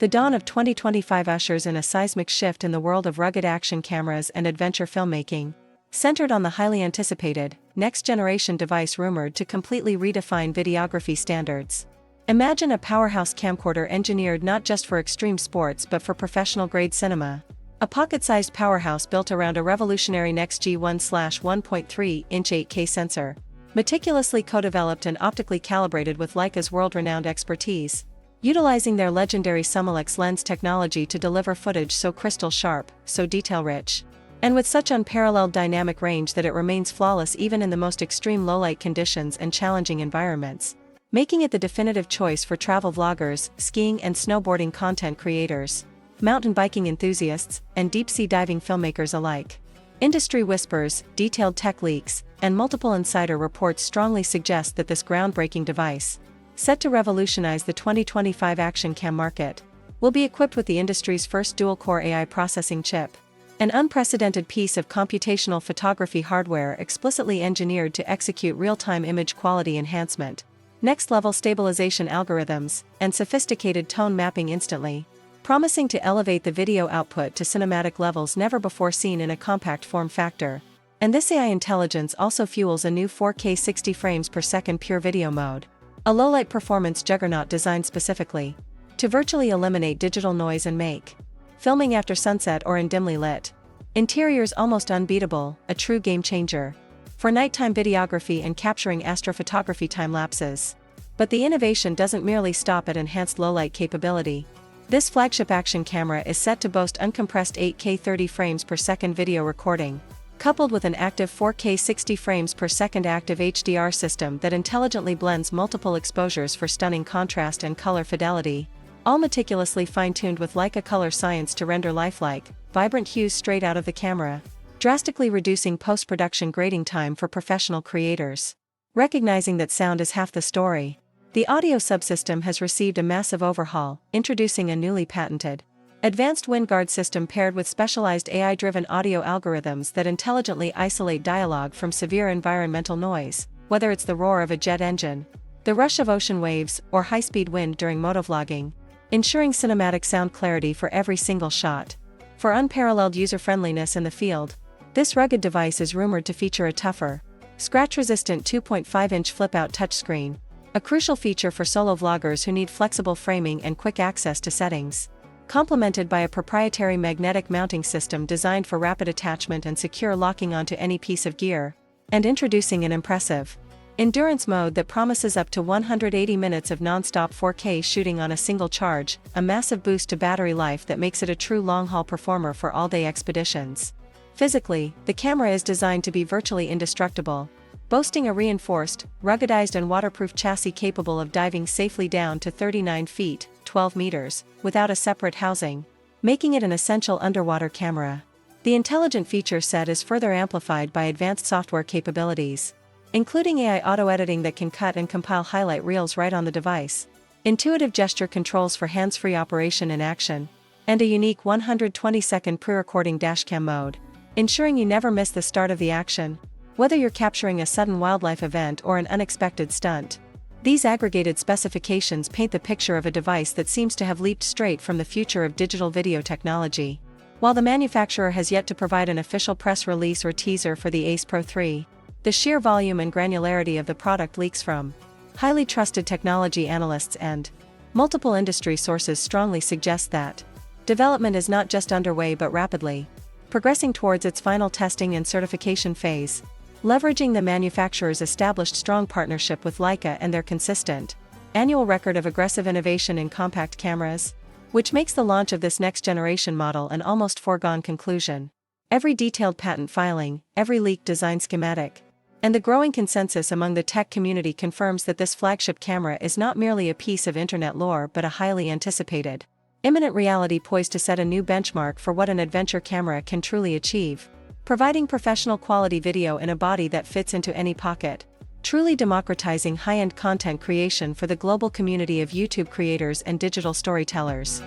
The dawn of 2025 ushers in a seismic shift in the world of rugged action cameras and adventure filmmaking, centered on the highly anticipated, next-generation device rumored to completely redefine videography standards. Imagine a powerhouse camcorder engineered not just for extreme sports but for professional-grade cinema. A pocket-sized powerhouse built around a revolutionary Nex-G1/1.3-inch 8K sensor, meticulously co-developed and optically calibrated with Leica's world-renowned expertise, utilizing their legendary Summilux lens technology to deliver footage so crystal sharp, so detail-rich, and with such unparalleled dynamic range that it remains flawless even in the most extreme low-light conditions and challenging environments, making it the definitive choice for travel vloggers, skiing and snowboarding content creators, mountain biking enthusiasts, and deep-sea diving filmmakers alike. Industry whispers, detailed tech leaks, and multiple insider reports strongly suggest that this groundbreaking device, set to revolutionize the 2025 action cam market, will be equipped with the industry's first dual-core AI processing chip, an unprecedented piece of computational photography hardware explicitly engineered to execute real-time image quality enhancement, next-level stabilization algorithms, and sophisticated tone mapping instantly, promising to elevate the video output to cinematic levels never before seen in a compact form factor. And this AI intelligence also fuels a new 4K 60 frames per second PureVideo mode, a low-light performance juggernaut designed specifically to virtually eliminate digital noise and make filming after sunset or in dimly lit interiors almost unbeatable, a true game-changer for nighttime videography and capturing astrophotography time-lapses. But the innovation doesn't merely stop at enhanced low-light capability. This flagship action camera is set to boast uncompressed 8K 30 frames per second video recording, coupled with an active 4K 60 frames per second active HDR system that intelligently blends multiple exposures for stunning contrast and color fidelity, all meticulously fine-tuned with Leica color science to render lifelike, vibrant hues straight out of the camera, drastically reducing post-production grading time for professional creators. Recognizing that sound is half the story, the audio subsystem has received a massive overhaul, introducing a newly patented, advanced WindGuard system paired with specialized AI-driven audio algorithms that intelligently isolate dialogue from severe environmental noise, whether it's the roar of a jet engine, the rush of ocean waves, or high-speed wind during motovlogging, ensuring cinematic sound clarity for every single shot. For unparalleled user-friendliness in the field, this rugged device is rumored to feature a tougher, scratch-resistant 2.5-inch flip-out touchscreen, a crucial feature for solo vloggers who need flexible framing and quick access to settings, complemented by a proprietary magnetic mounting system designed for rapid attachment and secure locking onto any piece of gear, and introducing an impressive endurance mode that promises up to 180 minutes of non-stop 4K shooting on a single charge, a massive boost to battery life that makes it a true long-haul performer for all-day expeditions. Physically, the camera is designed to be virtually indestructible, boasting a reinforced, ruggedized and waterproof chassis capable of diving safely down to 39 feet, 12 meters, without a separate housing, making it an essential underwater camera. The intelligent feature set is further amplified by advanced software capabilities, including AI auto-editing that can cut and compile highlight reels right on the device, intuitive gesture controls for hands-free operation in action, and a unique 120-second pre-recording dashcam mode, ensuring you never miss the start of the action, whether you're capturing a sudden wildlife event or an unexpected stunt. These aggregated specifications paint the picture of a device that seems to have leaped straight from the future of digital video technology. While the manufacturer has yet to provide an official press release or teaser for the Ace Pro 3, the sheer volume and granularity of the product leaks from highly trusted technology analysts and multiple industry sources strongly suggest that development is not just underway but rapidly progressing towards its final testing and certification phase, leveraging the manufacturer's established strong partnership with Leica and their consistent annual record of aggressive innovation in compact cameras, which makes the launch of this next-generation model an almost foregone conclusion. Every detailed patent filing, every leaked design schematic, and the growing consensus among the tech community confirms that this flagship camera is not merely a piece of internet lore but a highly anticipated, imminent reality poised to set a new benchmark for what an adventure camera can truly achieve, providing professional quality video in a body that fits into any pocket, truly democratizing high-end content creation for the global community of YouTube creators and digital storytellers.